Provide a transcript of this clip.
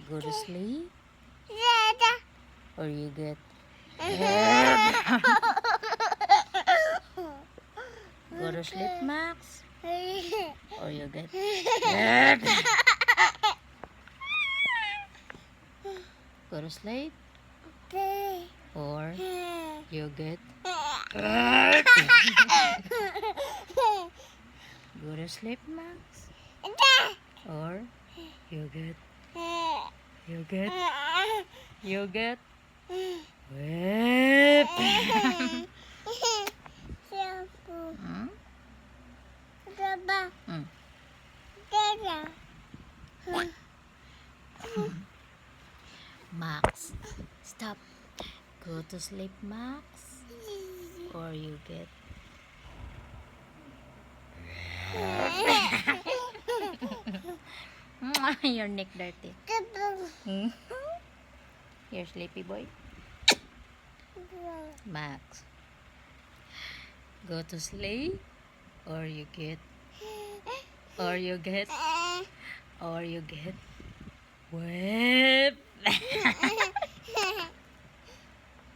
Go to sleep or you get go to sleep, Max, or you get go to sleep or you get go to sleep, Max, or you get whip. Hmm? Max, stop. Go to sleep, Max, or you get your neck dirty. You're sleepy boy. Max, go to sleep or you get whip.